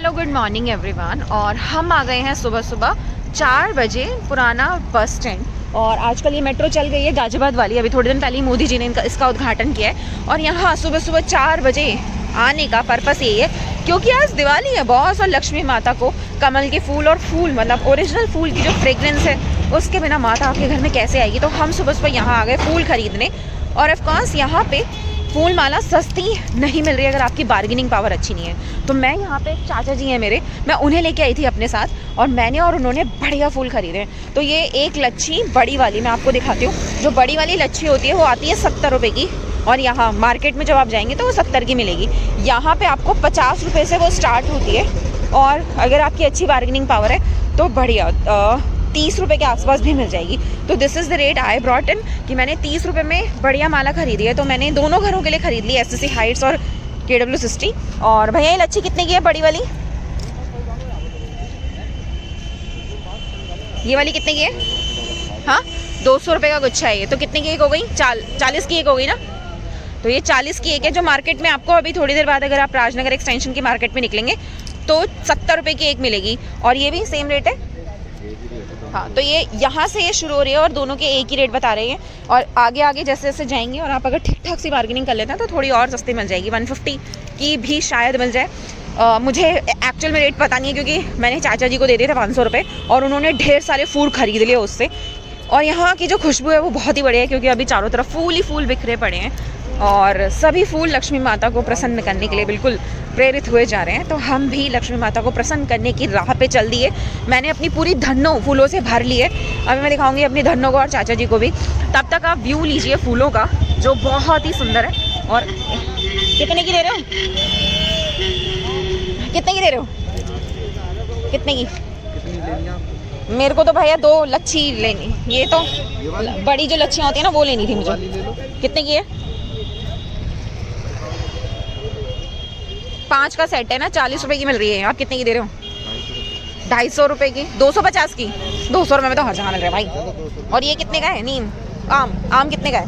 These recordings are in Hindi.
Hello good morning everyone. और हम आ गए हैं सुबह सुबह 4 बजे पुराना बस स्टैंड। और आजकल ये मेट्रो चल गई है गाजियाबाद वाली, अभी थोड़े दिन पहले ही मोदी जी ने इसका उद्घाटन किया है। और यहाँ सुबह सुबह 4 बजे आने का पर्पस यही है क्योंकि आज दिवाली है बॉस, और लक्ष्मी माता को कमल के फूल और फूल मतलब ओरिजिनल फूल की जो फ्रेग्रेंस है उसके बिना माता आपके घर में कैसे आएगी। तो हम सुबह सुबह यहाँ आ गए फूल खरीदने। और ऑफकोर्स यहाँ पे फूल माला सस्ती नहीं मिल रही अगर आपकी बार्गेनिंग पावर अच्छी नहीं है। तो मैं यहाँ पे एक चाचा जी हैं मेरे, मैं उन्हें लेके आई थी अपने साथ और मैंने और उन्होंने बढ़िया फूल खरीदे हैं। तो ये एक लच्छी बड़ी वाली मैं आपको दिखाती हूँ। जो बड़ी वाली लच्छी होती है वो आती है 70 रुपये की, और यहाँ मार्केट में जब आप जाएंगे तो वो 70 की मिलेगी। यहाँ पे आपको 50 रुपये से वो स्टार्ट होती है, और अगर आपकी अच्छी बार्गेनिंग पावर है तो बढ़िया 30 रुपये के आसपास भी मिल जाएगी। तो this is the rate I brought in कि मैंने 30 रुपये में बढ़िया माला खरीदी है। तो मैंने दोनों घरों के लिए खरीद ली, SSC हाइट्स और KW60। और भैया ये लच्छी कितने की है बड़ी वाली? ये वाली कितने की है? हाँ 200 रुपये का गुच्छा है ये। तो कितने की एक हो गई? 40 की एक हो गई ना। तो ये 40 की एक है, जो मार्केट में आपको अभी थोड़ी देर बाद अगर आप राजनगर एक्सटेंशन की मार्केट में निकलेंगे तो 70 रुपये की एक मिलेगी। और ये भी सेम रेट है। हाँ तो ये यहाँ से ये शुरू हो रही है और दोनों के एक ही रेट बता रहे हैं। और आगे आगे जैसे जैसे जाएंगे और आप अगर ठीक ठाक सी बार्गेनिंग कर लेते हैं तो थोड़ी और सस्ती मिल जाएगी, 150 की भी शायद मिल जाए। मुझे एक्चुअल में रेट पता नहीं है क्योंकि मैंने चाचा जी को दे दिए थे 500 रुपये और उन्होंने ढेर सारे फूल खरीद लिए उससे। और यहाँ की जो खुशबू है वो बहुत ही बढ़िया है क्योंकि अभी चारों तरफ फूल ही फूल बिखरे पड़े हैं और सभी फूल लक्ष्मी माता को प्रसन्न करने के लिए बिल्कुल प्रेरित हुए जा रहे हैं। तो हम भी लक्ष्मी माता को प्रसन्न करने की राह पे चल दिए। मैंने अपनी पूरी धन्नो फूलों से भर ली है। अभी मैं दिखाऊंगी अपनी धन्नो को और चाचा जी को भी। तब तक आप व्यू लीजिए फूलों का जो बहुत ही सुंदर है। और कितने की दे रहे हो? कितने की दे रहे हो? कितने की? मेरे को तो भैया 2 लच्छी लेनी। ये तो बड़ी जो लच्छियाँ होती है ना वो लेनी थी मुझे। कितने की है? 5 का सेट है ना, 40 रुपए की मिल रही है। आप कितने की दे रहे हो? 250 रुपए की। 250 की? 200 रुपए में तो हर जगह मिल रहा है भाई। और ये कितने का है? नीम आम कितने का है?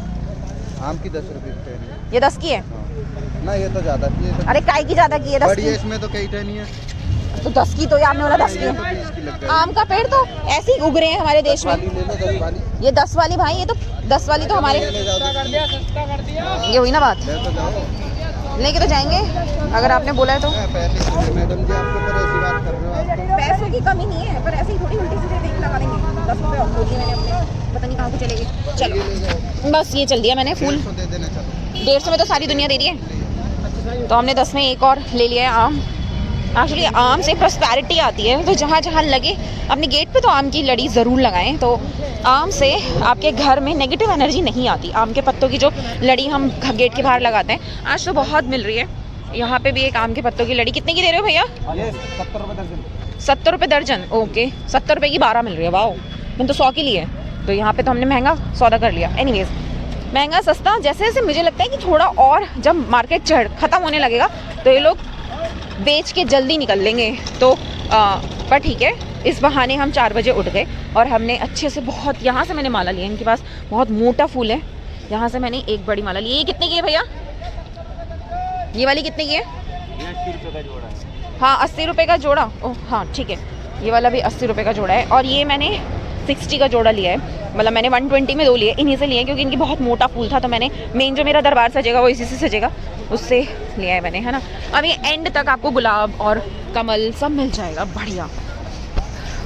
आम की 10 रुपए। ये 10 की है? ना ये तो ज्यादा की है। अरे काय की ज्यादा की है? 10 की। इसमें तो कई टहनी है। तो 10 की तो ये आपने बोला 10 की है। आम का पेड़ तो ऐसे ही उग रहे हैं हमारे देश में। ये 10 वाली भाई, ये तो 10 वाली तो हमारे ये हुई ना बात। लेके तो जाएंगे अगर आपने बोला है तो। मैडम जी आपको पर ऐसी बात कर रहे हो। पैसों की कमी नहीं है पर ऐसे ही थोड़ी उल्टी सीधे देख लगा देंगे। 10 रुपये ऑफ मैंने अपने पता नहीं कहाँ को चलेगी। चलो बस ये चल दिया मैंने फूल। 150 में तो सारी दुनिया दे रही है। तो हमने 10 में एक और ले लिया है आम। एक्चुअली आम से प्रॉस्पेरिटी आती है, तो जहाँ जहाँ लगे अपने गेट पे तो आम की लड़ी ज़रूर लगाएं। तो आम से आपके घर में नेगेटिव एनर्जी नहीं आती। आम के पत्तों की जो लड़ी हम गेट के बाहर लगाते हैं आज तो बहुत मिल रही है। यहाँ पे भी एक आम के पत्तों की लड़ी। कितने की दे रहे हो भैया? 70 रुपये दर्जन। 70 रुपये दर्जन। ओके 70 रुपये की 12 मिल रही है। वाओ, मैंने तो 100 की ली है। तो यहाँ पे तो हमने महंगा सौदा कर लिया। एनीवेज महंगा सस्ता जैसे जैसे मुझे लगता है कि थोड़ा और जब मार्केट ख़त्म होने लगेगा तो ये लोग बेच के जल्दी निकल लेंगे। तो पर ठीक है, इस बहाने हम 4 बजे उठ गए और हमने अच्छे से बहुत यहाँ से मैंने माला लिया। इनके पास बहुत मोटा फूल है। यहाँ से मैंने एक बड़ी माला ली। ये कितने की है भैया? ये वाली कितने की है? 80 रुपये का जोड़ा है। हाँ 80 रुपये का जोड़ा। ओह हाँ ठीक है, ये वाला भी 80 रुपये का जोड़ा है। और ये मैंने 60 का जोड़ा लिया है। मतलब मैंने 120 में 2 लिए, इन्हीं से लिए क्योंकि इनकी बहुत मोटा फूल था। तो मैंने मेन जो मेरा दरबार सजेगा वो इसी से सजेगा, उससे लिया है मैंने, है ना। अब ये एंड तक आपको गुलाब और कमल सब मिल जाएगा बढ़िया।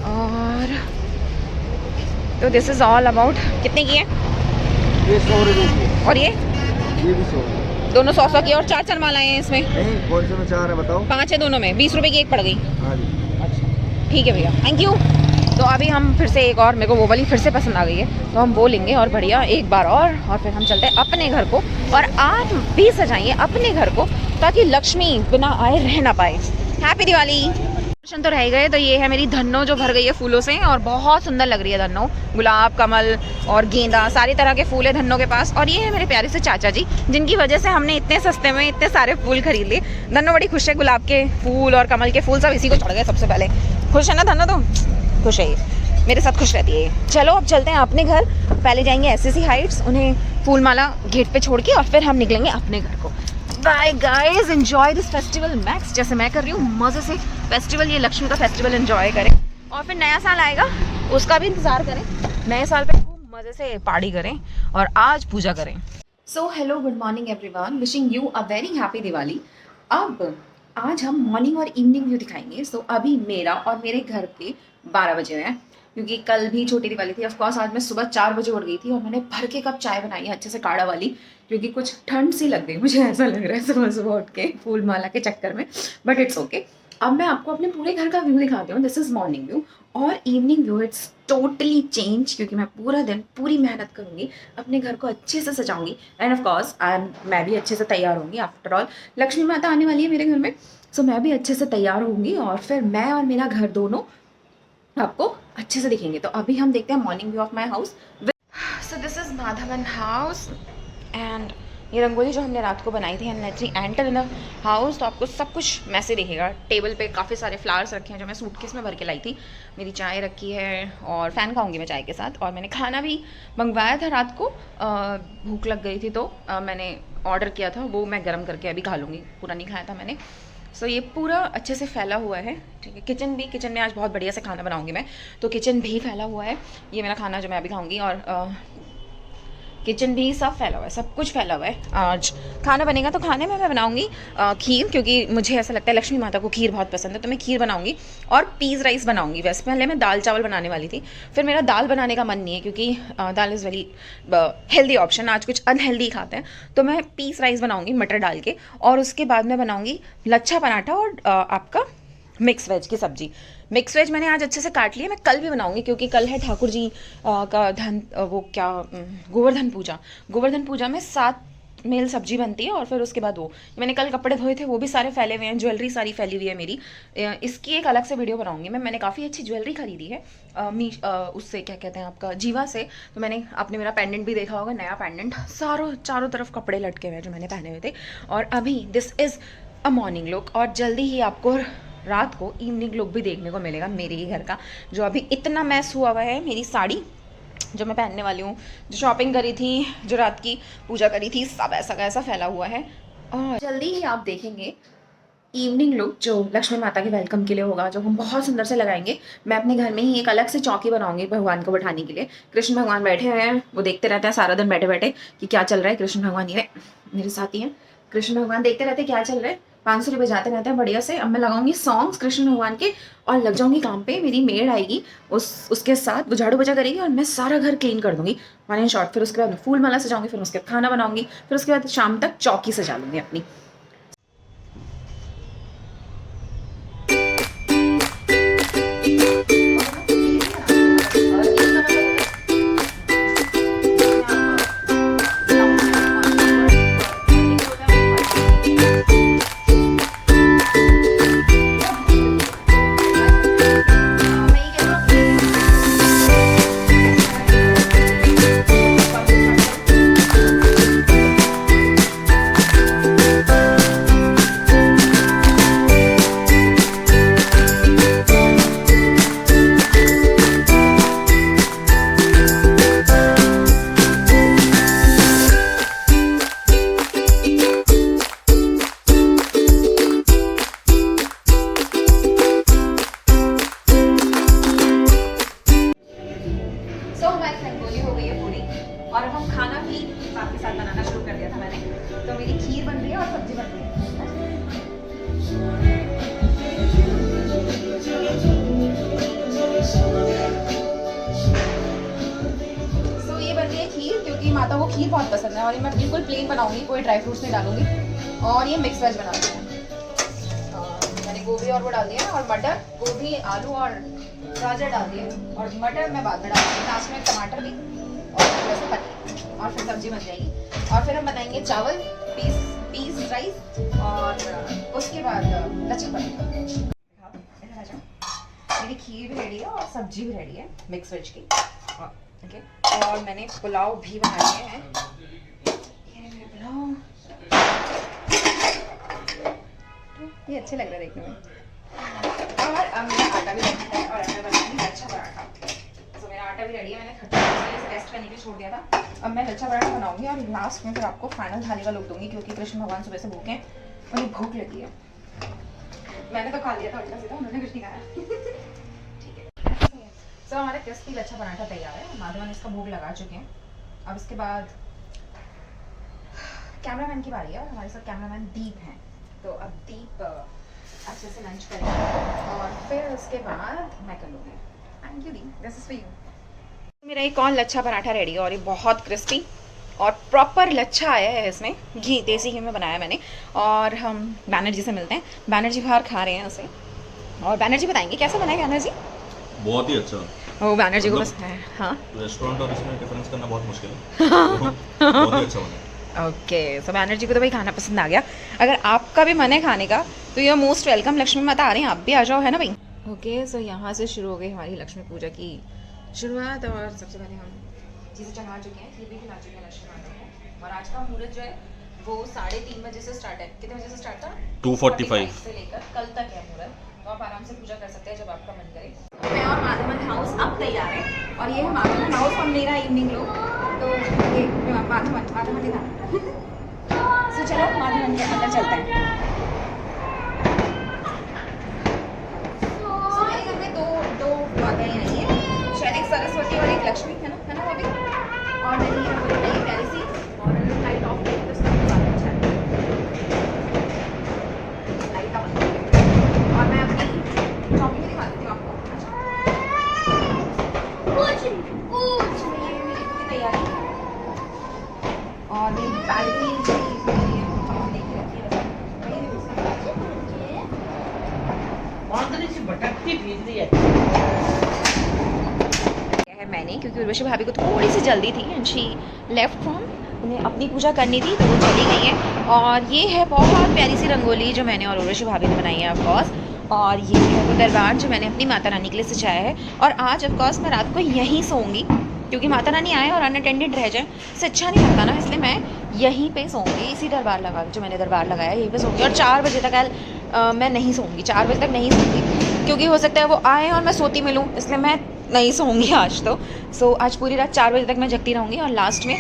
और तो दिस इज़ ऑल अबाउट। कितने की है? ये 100 रुपये की। और ये भी 100। दोनों 100 की। और 4 मालाएं हैं इसमें? नहीं, कौन से में 4 है बताओ? 5 है दोनों में। 20 रुपये की एक पड़ गई। हाँ जी। अच्छा ठीक है भैया, थैंक यू। तो अभी हम फिर से एक और, मेरे को वो वाली फिर से पसंद आ गई है तो हम वो लेंगे और बढ़िया एक बार और फिर हम चलते हैं अपने घर को। और आप भी सजाइए अपने घर को ताकि लक्ष्मी बिना आए रह ना पाए। हैप्पी दिवाली। दर्शन तो रह गए। तो ये है मेरी धन्नो जो भर गई है फूलों से और बहुत सुंदर लग रही है धन्नो। गुलाब, कमल और गेंदा सारी तरह के फूल है धन्नो के पास। और ये है मेरे प्यारे से चाचा जी जिनकी वजह से हमने इतने सस्ते में इतने सारे फूल खरीद लिए। धन्नो बड़ी खुश है, गुलाब के फूल और कमल के फूल सब इसी को चढ़ गए सबसे पहले। खुश है ना धन्नो? तो खुश है, मेरे साथ खुश रहती है। चलो अब चलते हैं अपने घर। पहले जाएंगे SSC हाइट्स, उन्हें फूल माला गेट पे छोड़ के और फिर हम निकलेंगे अपने घर को। Bye guys, enjoy this festival max, जैसे मैं कर रही हूँ मज़े से फेस्टिवल, ये लक्ष्मी का फेस्टिवल एंजॉय करें और फिर नया साल आएगा उसका भी इंतज़ार करें। नए साल पे खूब मज़े से पार्टी करें और आज पूजा करें। So hello, good morning everyone, wishing you a very happy Diwali. अब आज हम मॉर्निंग और इवनिंग व्यू दिखाएंगे। सो अभी मेरा और मेरे घर पे 12 बजे हैं, क्योंकि कल भी छोटी दिवाली थी। ऑफकोर्स आज मैं सुबह 4 बजे उठ गई थी और मैंने भर के कप चाय बनाई है अच्छे से काढ़ा वाली, क्योंकि कुछ ठंड सी लग गई मुझे, ऐसा लग रहा है सुबह सुबह उठ के फूल माला के चक्कर में, बट इट्स ओके। अब मैं आपको अपने पूरे घर का व्यू दिखाती हूँ। दिस इज़ मॉर्निंग व्यू और evening view it's totally change, क्योंकि मैं पूरा दिन पूरी मेहनत करूँगी, अपने घर को अच्छे से सजाऊंगी एंड ऑफ कोर्स मैं भी अच्छे से तैयार होंगी। आफ्टर ऑल लक्ष्मी माता आने वाली है मेरे घर में, सो मैं भी अच्छे से तैयार होंगी और फिर मैं और मेरा घर दोनों आपको अच्छे से दिखेंगे। तो अभी हम देखते हैं morning view of my house. So this is Madhavan house and ये रंगोली जो हमने रात को बनाई थी, and let's enter in the house. तो आपको सब कुछ मैसे दिखेगा। टेबल पे काफ़ी सारे फ्लावर्स रखे हैं जो मैं सूटकेस में भर के लाई थी। मेरी चाय रखी है और फ़ैन खाऊंगी मैं चाय के साथ। और मैंने खाना भी मंगवाया था रात को, भूख लग गई थी तो मैंने ऑर्डर किया था, वो मैं गर्म करके अभी खा लूँगी, पूरा नहीं खाया था मैंने। सो ये पूरा अच्छे से फैला हुआ है, ठीक है। किचन में आज बहुत बढ़िया से खाना बनाऊंगी मैं, तो किचन भी फैला हुआ है। ये मेरा खाना जो मैं अभी खाऊंगी और किचन भी सब फैला हुआ है, सब कुछ फैला हुआ है। आज खाना बनेगा तो खाने में मैं बनाऊंगी खीर, क्योंकि मुझे ऐसा लगता है लक्ष्मी माता को खीर बहुत पसंद है, तो मैं खीर बनाऊंगी और पीस राइस बनाऊंगी। वैसे पहले मैं दाल चावल बनाने वाली थी, फिर मेरा दाल बनाने का मन नहीं है, क्योंकि दाल इज़ वेरी हेल्दी ऑप्शन। आज कुछ अनहेल्दी खाते हैं, तो मैं पीस राइस बनाऊंगी मटर डाल के, और उसके बाद मैं बनाऊंगी लच्छा पराठा और आपका मिक्स वेज की सब्जी। मिक्स वेज मैंने आज अच्छे से काट लिया, मैं कल भी बनाऊंगी, क्योंकि कल है ठाकुर जी का गोवर्धन पूजा। गोवर्धन पूजा में 7 मेल सब्जी बनती है और फिर उसके बाद वो मैंने कल कपड़े धोए थे, वो भी सारे फैले हुए हैं, ज्वेलरी सारी फैली हुई है मेरी। इसकी एक अलग से वीडियो बनाऊंगी मैंने काफ़ी अच्छी ज्वेलरी खरीदी है उससे क्या कहते हैं आपका जीवा से। तो मैंने आपने मेरा पेंडेंट भी देखा होगा, नया पेंडेंट, चारों तरफ कपड़े लटके हुए हैं जो मैंने पहने हुए थे। और अभी this is a morning look, और जल्दी ही आपको रात को इवनिंग लुक भी देखने को मिलेगा मेरे ही घर का, जो अभी इतना मैस हुआ हुआ है। मेरी साड़ी जो मैं पहनने वाली हूँ, जो शॉपिंग करी थी, जो रात की पूजा करी थी, सब ऐसा का ऐसा फैला हुआ है। और जल्दी ही आप देखेंगे इवनिंग लुक जो लक्ष्मी माता के वेलकम के लिए होगा, जो हम बहुत सुंदर से लगाएंगे। मैं अपने घर में ही एक अलग से चौकी बनाऊंगी भगवान को बैठाने के लिए। कृष्ण भगवान बैठे हुए हैं, वो देखते रहते हैं सारा दिन बैठे बैठे कि क्या चल रहा है। कृष्ण भगवान ये मेरे साथ ही हैं, कृष्ण भगवान देखते रहते क्या चल रहा है, बांसुरी बजाते रहते हैं बढ़िया से। अब मैं लगाऊंगी सॉन्ग्स कृष्ण भगवान के और लग जाऊंगी काम पे। मेरी मेड आएगी, उसके साथ वो झाड़ू बजा करेगी और मैं सारा घर क्लीन कर दूंगी, वन इन शॉर्ट। फिर उसके बाद फूल माला सजाऊंगी, फिर उसके बाद खाना बनाऊंगी, फिर उसके बाद शाम तक चौकी सजा लूंगी अपनी। और अब हम खाना भी साथ के साथ बनाना शुरू कर दिया था मैंने। तो मेरी खीर बन रही है और सब्जी बन रही है। तो ये बन रही है खीर, क्योंकि माता को खीर बहुत पसंद है, और ये मैं बिल्कुल प्लेन बनाऊंगी, कोई ड्राई फ्रूट्स नहीं डालूंगी। और ये मिक्स वेज बना रही है, मैंने गोभी और वो डाल दिया, और मटर, गोभी, आलू और गाजर डाल दिए, और मटर मैं बाद में डालूंगी, लास्ट में टमाटर भी, और थोड़ा सा पनीर, और फिर सब्जी बन जाएगी। और फिर हम बनाएंगे चावल, पीस राइस, और उसके बाद लच्छा पराठा। मेरी खीर भी रेडी है और सब्जी भी रेडी है मिक्स वेज की। ओके, और मैंने पुलाव भी बना लिए हैं, ये मेरे पुलाव, तो ये अच्छे लग रहा है देखने में। और अब मेरा आटा भी बनता है और मैं बनाऊंगी लच्छा पराठा। तो मेरा आटा भी रेडी है, मैंने 30 टेस्ट करने के लिए छोड़ दिया था। अब मैं लच्छा पराठा बनाऊंगी और लास्ट में फिर आपको फाइनल थाली का लुक दूंगी, क्योंकि कृष्ण भगवान सुबह से भूखे हैं, उन्हें भूख लगी है। मैंने तो खा लिया था उल्टा सीधा, उन्होंने कुछ नहीं खाया। ठीक है, सो हमारा क्रिस्पी लच्छा पराठा तैयार है। माधवन इसका भोग लगा चुके हैं। अब इसके बाद कैमरामैन की बारी है और हमारे साथ कैमरामैन दीप हैं। तो अब दीप अच्छे से लंच करेंगे और फिर उसके बाद मैं कर लूँगी। Thank you Deep, this is for you. मेरा एक और लच्छा पराठा रेडी है और ये बहुत क्रिस्पी और प्रॉपर लच्छा आया है। इसमें घी, देसी घी में बनाया मैंने। और हम बैनर्जी से मिलते हैं। बैनर्जी बाहर खा रहे हैं उसे, और बैनर्जी बताएंगे कैसा बना है। बैनर्जी बहुत ही अच्छा। वो बैनर्जी को बस है। हाँ, रेस्टोरेंट और इसमें डिफरेंस करना बहुत मुश्किल है। बहुत ही अच्छा बना। ओके, सो बैनर्जी को तो भाई खाना पसंद आ गया। अगर आपका भी मन है खाने का तो you are most welcome. Lakshmi माता आ रही हैं, आप भी आ जाओ, है ना भाई। ओके, सो यहाँ से शुरू हो गई हमारी लक्ष्मी पूजा की शुरुआत। और सबसे पहले हम चीज़ें चढ़ा चुके हैं, खीर भी खिला चुके हैं लक्ष्मी माता को। और आज का मुहूर्त जो है वो 3:30 बजे से स्टार्ट है। कितने बजे से स्टार्ट था? 2:45 से लेकर कल तक है मुहूर्त। तो आप आराम से पूजा कर सकते हैं जब आपका मन करे। मैं और माधवन हाउस अब तैयार है और ये है माधवन हाउस और मेरा इवनिंग लुक। तो ये माधवन इधर। तो चलो माधवन के अंदर चलते हैं। So, मेरे घर में दो माताएं आई हैं, शायद एक सरस्वती और एक लक्ष्मी, है ना वो भी। और मेरी रंगोली नई प्यारी सी और लाइट ऑफ करके तो उसका बहुत अच्छा है। लाइट का बंद करके और मैं अपनी चौकी में दिखा देती हूँ आपको। कुछ नहीं, मेरी पूरी तैयारी है। और मेरी बैल्कनी है मैंने, क्योंकि उर्वशी भाभी को थोड़ी सी जल्दी थी एंड शी लेफ्ट फ्रॉम, उन्हें अपनी पूजा करनी थी तो वो चली गई है। और ये है बहुत प्यारी सी रंगोली जो मैंने और उर्वशी भाभी ने बनाई है ऑफकोर्स। और ये है वो दरबार जो मैंने अपनी माता रानी के लिए सजाया है। और आज ऑफकोर्स मैं रात को यहीं सोऊंगी, क्योंकि माता रानी आए और अनअटेंडेड रह जाए इससे अच्छा नहीं लगता ना, इसलिए मैं यहीं पे सोऊंगी। इसी दरबार लगा जो मैंने दरबार लगाया यहीं पे सोऊंगी। और 4 बजे तक मैं नहीं सोऊंगी, 4 बजे तक नहीं सोऊंगी, क्योंकि हो सकता है वो आए और मैं सोती मिलूँ, इसलिए मैं नहीं सोऊंगी आज तो। सो आज पूरी रात 4 बजे तक मैं जगती रहूँगी और लास्ट में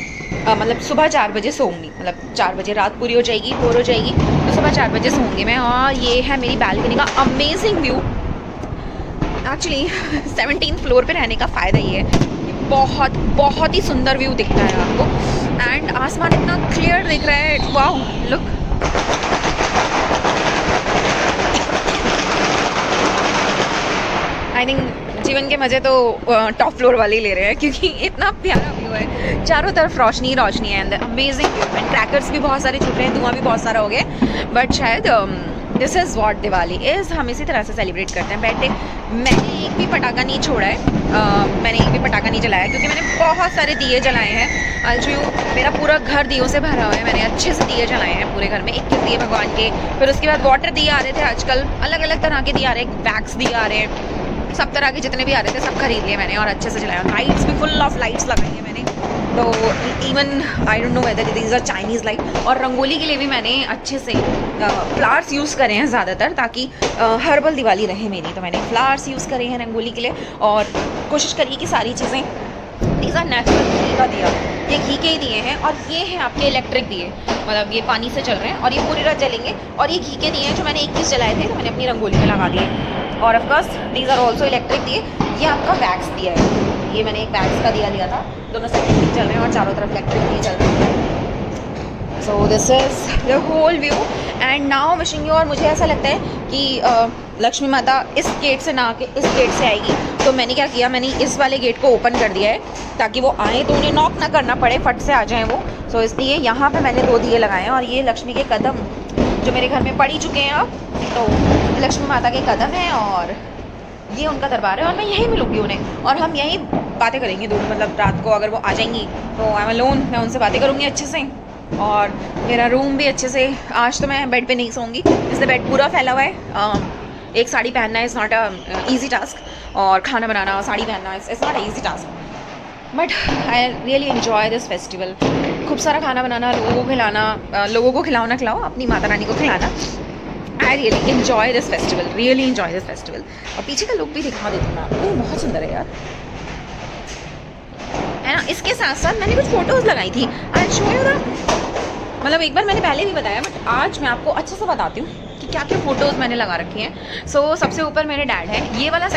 मतलब सुबह 4 बजे सोऊंगी। मतलब 4 बजे रात पूरी हो जाएगी, भोर हो जाएगी, तो सुबह 4 बजे सोऊंगी मैं। और ये है मेरी बालकनी का amazing view. Actually 17th floor पे रहने का फ़ायदा ये है, बहुत बहुत ही सुंदर व्यू दिखता है आपको। एंड आसमान इतना क्लियर दिख रहा है, वाओ लुक। आई थिंक जीवन के मज़े तो टॉप फ्लोर वाले ही ले रहे हैं, क्योंकि इतना प्यारा व्यू है, चारों तरफ रोशनी रोशनी है अंदर। अमेजिंग व्यू एंड क्रैकर्स भी बहुत सारे छूट रहे हैं, धुआं भी बहुत सारा हो गया। बट शायद this is what Diwali is, हम इसी तरह से सेलिब्रेट करते हैं बैठे। मैंने एक भी पटाखा नहीं छोड़ा है, मैंने एक भी पटाखा नहीं जलाया, क्योंकि मैंने बहुत सारे दिए जलाए हैं। आज मेरा पूरा घर दियों से भरा हुआ है, मैंने अच्छे से दिए जलाए हैं पूरे घर में, 21 दिए भगवान के। फिर उसके बाद वाटर दिए आ रहे थे, आजकल अलग अलग तरह के दिए आ रहे हैं, वैक्स दिए आ रहे हैं, सब तरह के जितने भी आ रहे थे सब खरीद लिए मैंने और अच्छे से जलाया। लाइट्स भी फुल ऑफ लाइट्स लगाई हैं मैंने, तो even I don't know whether these are Chinese light. और रंगोली के लिए भी मैंने अच्छे से फ्लावर्स यूज़ करे हैं ज़्यादातर, ताकि हर्बल दिवाली रहे मेरी। तो मैंने फ्लावर्स यूज़ करे हैं रंगोली के लिए और कोशिश करी कि सारी चीज़ें दीज आर नेचुरल घी का दिया, ये घी के ही दिए हैं। और ये हैं आपके इलेक्ट्रिक दिए, मतलब ये पानी से चल रहे हैं और ये पूरी रात जलेंगे। और ये घी के दिए हैं जो मैंने 21 जलाए थे, तो मैंने अपनी रंगोली में लगा दिए। और of course these are also electric दिए। ये आपका वैक्स दिया है, ये मैंने एक वैक्स का दिया लिया था, दोनों साइड इलेक्ट्रिक चल रहे हैं और चारों तरफ इलेक्ट्रिक दिए चल रहे हैं। So this is the whole view and now wishing you. और मुझे ऐसा लगता है कि लक्ष्मी माता इस गेट से ना आके इस गेट से आएगी, तो मैंने क्या किया, मैंने इस वाले गेट को ओपन कर दिया है ताकि वो आए तो उन्हें नॉक ना करना पड़े, फट से आ जाएं वो। सो इसलिए यहाँ पे मैंने 2 दिए लगाए हैं। और ये लक्ष्मी के कदम जो मेरे घर में पड़ ही चुके हैं अब, तो लक्ष्मी माता के कदम हैं और ये उनका दरबार है और मैं यहीं मिलूँगी उन्हें और हम यहीं बातें करेंगे दोनों। मतलब रात को अगर वो आ जाएंगी तो आई एम अलोन, मैं उनसे बातें करूँगी अच्छे से। और मेरा रूम भी अच्छे से, आज तो मैं बेड पे नहीं सोऊंगी, इसलिए बेड पूरा फैला हुआ है। एक साड़ी पहनना is not a easy task, और खाना बनाना साड़ी पहनना is not a easy task. But I really enjoy this festival. खूब सारा खाना बनाना, लोगों को खिलाना, लोगों को खिलाओ ना खिलाओ, अपनी माता रानी को खिलाना। I really enjoy this festival, really enjoy this festival. और पीछे का लुक भी दिखा देती हूँ मैं आपको, बहुत सुंदर है यार। है ना। इसके साथ साथ मैंने कुछ फ़ोटोज़ लगाई थी, आज शो यू दैट। मतलब एक बार मैंने पहले भी बताया, बट आज मैं आपको अच्छे से बताती हूँ कि क्या क्या फ़ोटोज़ मैंने लगा रखी हैं। सो सबसे ऊपर मेरे डैड है, ये वाला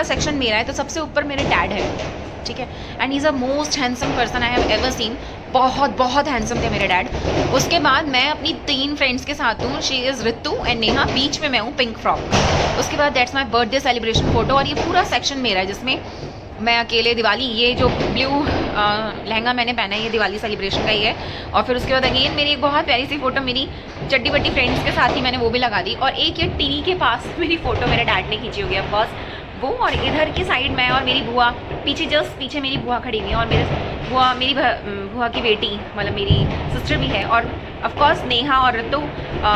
सेक्शन मेरा है, तो सबसे ऊपर मेरे डैड है, ठीक है। And is a most handsome person I have ever seen. बहुत बहुत हैंडसम थे मेरे डैड। उसके बाद मैं अपनी 3 फ्रेंड्स के साथ हूँ, she is Ritu and Neha, बीच में मैं हूँ पिंक फ्रॉक। उसके बाद that's my birthday celebration photo, और ये पूरा सेक्शन मेरा है जिसमें मैं अकेले दिवाली, ये जो ब्लू लहंगा मैंने पहना है ये दिवाली सेलिब्रेशन का ही है। और फिर उसके बाद अगेन मेरी एक बहुत प्यारी सी फ़ोटो मेरी चड्डी बड्डी फ्रेंड्स के साथ ही मैंने वो भी लगा दी। और एक ये टीवी के पास मेरी फ़ोटो मेरे डैड ने खींची होगी ऑफकोर्स वो, और इधर की साइड मैं और मेरी बुआ, पीछे जस्ट पीछे मेरी बुआ खड़ी हुई है, और मेरी बुआ की बेटी मतलब मेरी सिस्टर भी है, और ऑफकोर्स नेहा और ऋतु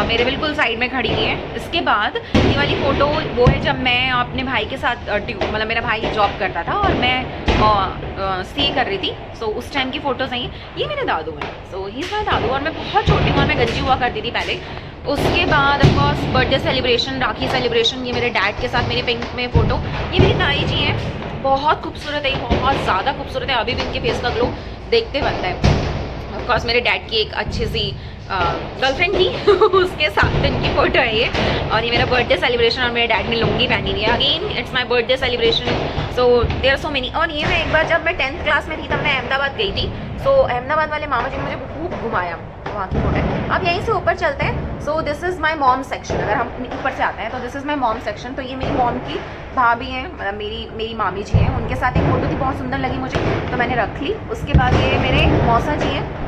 मेरे बिल्कुल साइड में खड़ी हुई है। इसके बाद ये वाली फ़ोटो वो है जब मैं अपने भाई के साथ मतलब मेरा भाई जॉब करता था और मैं स्टे कर रही थी। सो उस टाइम की फ़ोटोज़ हैं ये मेरे दादू हैं। सो ही इज़ माई दादू, और मैं बहुत छोटी हूँ और मैं गंजी हुआ करती थी पहले। उसके बाद ऑफकोर्स बर्थडे सेलिब्रेशन, राखी सेलिब्रेशन, ये मेरे डैड के साथ मेरी पिंक में फ़ोटो। ये मेरी ताई जी हैं, बहुत खूबसूरत है, बहुत ज़्यादा खूबसूरत है, अभी भी इनके फेस का ग्लो देखते बनता है। ऑफकोर्स मेरे डैड की एक अच्छी सी गर्लफ्रेंड थी उसके साथ इनकी फ़ोटो है ये। और ये मेरा बर्थडे सेलिब्रेशन, और मेरे डैड ने लुंगी पहनी हुई है। Again it's my birthday celebration, so there are so many. और ये मैं एक बार जब मैं 10th क्लास में थी तब मैं अहमदाबाद गई थी। सो अहमदाबाद वाले मामा जी ने मुझे खूब घुमाया, वहाँ की फ़ोटो है। अब यहीं से ऊपर चलते हैं। So this is my mom section. अगर हम ऊपर से आते हैं तो this is my mom section. तो ये मेरी मॉम की भाभी हैं, मतलब मेरी मामी जी हैं, उनके साथ एक फ़ोटो थी, बहुत सुंदर लगी मुझे तो मैंने रख ली। उसके बाद ये मेरे मौसा जी हैं,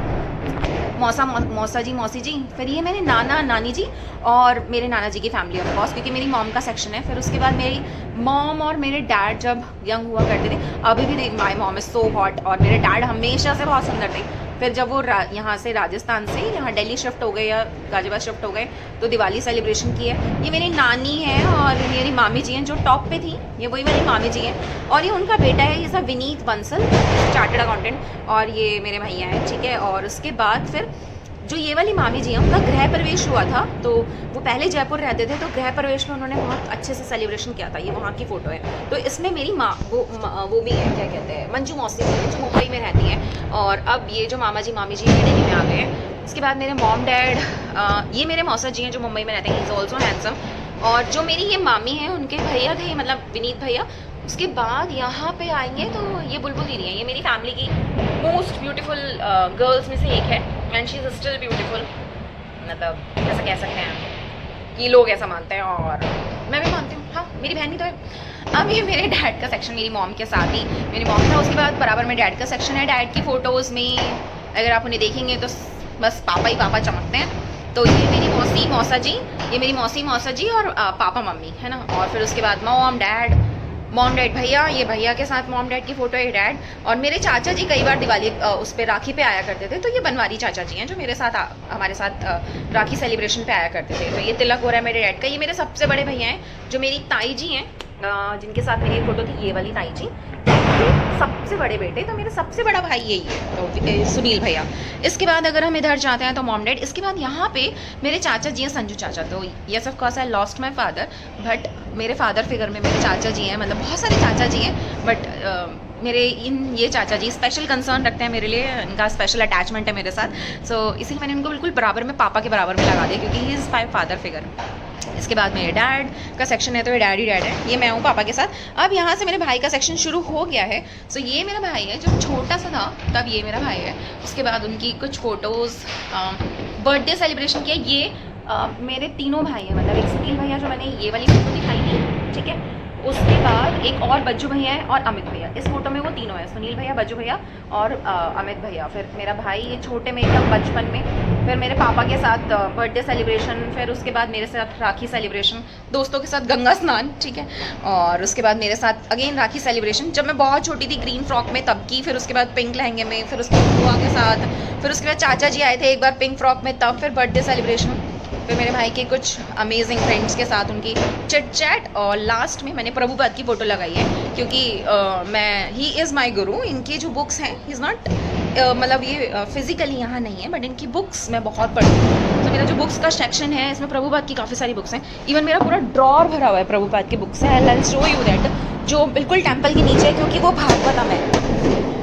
मौसा जी, मौसी जी। फिर ये मेरे नाना नानी जी और मेरे नाना जी की फैमिली ऑफ कोर्स, क्योंकि मेरी मॉम का सेक्शन है। फिर उसके बाद मेरी मॉम और मेरे डैड जब यंग हुआ करते थे, अभी भी my mom is so hot, और मेरे डैड हमेशा से बहुत सुंदर थे। फिर जब वो यहाँ से राजस्थान से यहाँ दिल्ली शिफ्ट हो गए या गाजियाबाद शिफ्ट हो गए तो दिवाली सेलिब्रेशन की है। ये मेरी नानी है और मेरी मामी जी हैं जो टॉप पे थी, ये वही मेरी मामी जी हैं। और ये उनका बेटा है, ये सब विनीत बंसल, चार्टर्ड अकाउंटेंट, और ये मेरे भैया हैं, ठीक है। और उसके बाद फिर जो ये वाली मामी जी हैं उनका गृह प्रवेश हुआ था, तो वो पहले जयपुर रहते थे, तो गृह प्रवेश में उन्होंने बहुत अच्छे से सेलिब्रेशन किया था। ये वहाँ की फ़ोटो है। तो इसमें मेरी माँ वो भी है, क्या कहते हैं, मंजू मौसी जो मुंबई में रहती हैं। और अब ये जो मामा जी मामी जी दिल्ली में आ गए हैं। उसके बाद मेरे मॉम डैड, ये मेरे मौसा जी हैं जो मुंबई में रहते हैं, ही इज़ ऑल्सो हैंडसम। और जो मेरी ये मामी हैं उनके भैया थे, मतलब विनीत भैया। उसके बाद यहाँ पे आएंगे तो ये बुलबुल दीदी हैं, ये मेरी फैमिली की मोस्ट ब्यूटीफुल गर्ल्स में से एक है, and she is still beautiful, मतलब ऐसा कह सकते हैं कि लोग ऐसा मानते हैं और मैं भी मानती हूँ। हाँ, मेरी बहन भी तो है। अब ये मेरे डैड का सेक्शन, मेरी मॉम के साथ ही मेरी मॉम था। उसके बाद बराबर में डैड का सेक्शन है। डैड की फ़ोटोज़ में अगर आप उन्हें देखेंगे तो बस पापा ही पापा चमकते हैं। तो ये मेरी मौसी मौसा जी, ये मेरी मौसी मौसा जी और पापा मम्मी, है ना। और फिर उसके बाद मॉम डैड भैया, ये भैया के साथ मॉम डैड की फ़ोटो है डैड। और मेरे चाचा जी कई बार दिवाली उस पर राखी पे आया करते थे, तो ये बनवारी चाचा जी हैं जो मेरे साथ हमारे साथ राखी सेलिब्रेशन पे आया करते थे। तो ये तिलक हो रहा है मेरे डैड का। ये मेरे सबसे बड़े भैया हैं जो मेरी ताई जी हैं, जिनके साथ मेरी फ़ोटो थी, ये वाली ताई जी, सबसे बड़े बेटे। तो मेरा सबसे बड़ा भाई यही है, तो सुनील भैया। इसके बाद अगर हम इधर जाते हैं तो मॉम डैड। इसके बाद यहाँ पे मेरे चाचा जी हैं, संजू चाचा। तो yes of course I lost my father, but मेरे फादर फिगर में मेरे चाचा जी हैं, मतलब बहुत सारे चाचा जी हैं, बट मेरे ये चाचा जी स्पेशल कंसर्न रखते हैं मेरे लिए, इनका स्पेशल अटैचमेंट है मेरे साथ। सो इसीलिए मैंने उनको बिल्कुल बराबर में, पापा के बराबर में लगा दिया, क्योंकि he is my father figure. इसके बाद मेरे डैड का सेक्शन है, तो ये डैड ही डैड है, ये मैं हूँ पापा के साथ। अब यहाँ से मेरे भाई का सेक्शन शुरू हो गया है। सो ये मेरा भाई है, जब छोटा सा था तब ये मेरा भाई है। उसके बाद उनकी कुछ फ़ोटोज़, बर्थडे सेलिब्रेशन किया। ये मेरे तीनों भाई हैं, मतलब एक सुनील भैया जो मैंने ये वाली फ़ोटो दिखाई थी, ठीक है। उसके बाद एक और बज्जू भैया है और अमित भैया। इस फोटो में वो तीनों हैं, सुनील भैया, बज्जू भैया और अमित भैया। फिर मेरा भाई ये छोटे में एकदम बचपन में। फिर मेरे पापा के साथ बर्थडे सेलिब्रेशन, फिर उसके बाद मेरे साथ राखी सेलिब्रेशन, दोस्तों के साथ गंगा स्नान, ठीक है। और उसके बाद मेरे साथ अगेन राखी सेलिब्रेशन जब मैं बहुत छोटी थी, ग्रीन फ्रॉक में तब की। फिर उसके बाद पिंक लहंगे में, फिर उसके बुआ के साथ। फिर उसके बाद चाचा जी आए थे एक बार पिंक फ्रॉक में, तब फिर बर्थडे सेलिब्रेशन। फिर मेरे भाई के कुछ अमेजिंग फ्रेंड्स के साथ उनकी चिट चैट। और लास्ट में मैंने प्रभुपाद की फ़ोटो लगाई है, क्योंकि ही इज़ माई गुरु। इनकी जो बुक्स हैं, ही इज़ नॉट मतलब ये फिज़िकली यहाँ नहीं है, बट इनकी बुक्स मैं बहुत पढ़ती हूँ। तो मेरा जो बुक्स का सेक्शन है, इसमें प्रभुपाद की काफ़ी सारी बुक्स हैं। इवन मेरा पूरा ड्रॉर भरा हुआ है प्रभुपाद की बुक्स है। I will show you that, जो बिल्कुल टेम्पल के नीचे है, क्योंकि वो भागवतम है।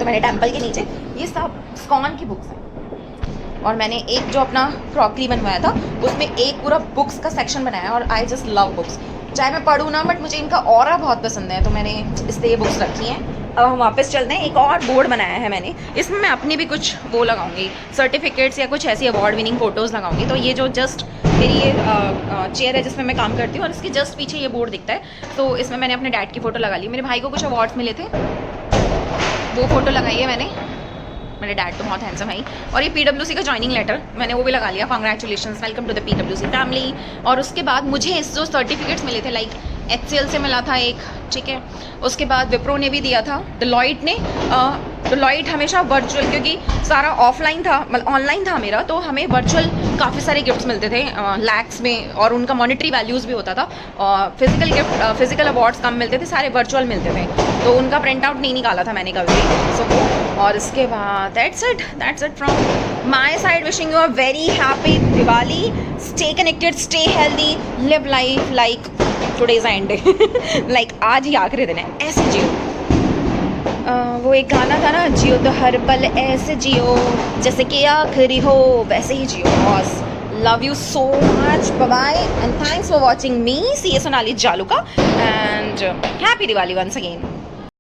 तो मैंने टेम्पल के नीचे ये सब स्कॉन की बुक्स हैं। और मैंने एक जो अपना क्रॉकरी बनवाया था उसमें एक पूरा बुक्स का सेक्शन बनाया और आई जस्ट लव बुक्स। चाहे मैं पढ़ूँ ना, बट मुझे इनका ऑरा बहुत पसंद है, तो मैंने इसलिए ये बुक्स रखी हैं। अब हम वापस चलते हैं। एक और बोर्ड बनाया है मैंने, इसमें मैं अपनी भी कुछ वो लगाऊंगी, सर्टिफिकेट्स या कुछ ऐसी अवार्ड विनिंग फ़ोटोज़ लगाऊंगी। तो ये जो जस्ट मेरी ये चेयर है जिसमें मैं काम करती हूँ, और इसके जस्ट पीछे ये बोर्ड दिखता है। तो इसमें मैंने अपने डैड की फ़ोटो लगा ली। मेरे भाई को कुछ अवार्ड्स मिले थे, वो फ़ोटो लगाई है मैंने। मेरे डैड तो बहुत हैंडसम है। और ये PWC का ज्वाइनिंग लेटर मैंने वो भी लगा लिया, congratulations, welcome to the PWC family. और उसके बाद मुझे इस जो सर्टिफिकेट्स मिले थे, लाइक HCL से मिला था एक, ठीक है, उसके बाद विप्रो ने भी दिया था, डेलॉइट ने। डेलॉइट हमेशा वर्चुअल, क्योंकि सारा ऑफलाइन था, मतलब ऑनलाइन था मेरा, तो हमें वर्चुअल काफ़ी सारे गिफ्ट्स मिलते थे लैक्स में, और उनका मॉनेटरी वैल्यूज़ भी होता था। और फिजिकल गिफ्ट, फिजिकल अवार्ड्स कम मिलते थे, सारे वर्चुअल मिलते थे, तो उनका प्रिंट आउट नहीं निकाला था मैंने कभी भी। सो और इसके बाद that's it from my side. Wishing you a very happy Diwali, stay connected, stay healthy, live life like today's and day, like आज ही आखिरी दिन है, ऐसे जियो। वो एक गाना था ना, जियो तो हर पल ऐसे जियो जैसे कि आखिरी हो, वैसे ही जियो boss. Love you so much, bye bye and thanks for watching me, C A Sonali Jaluka, and happy Diwali once again.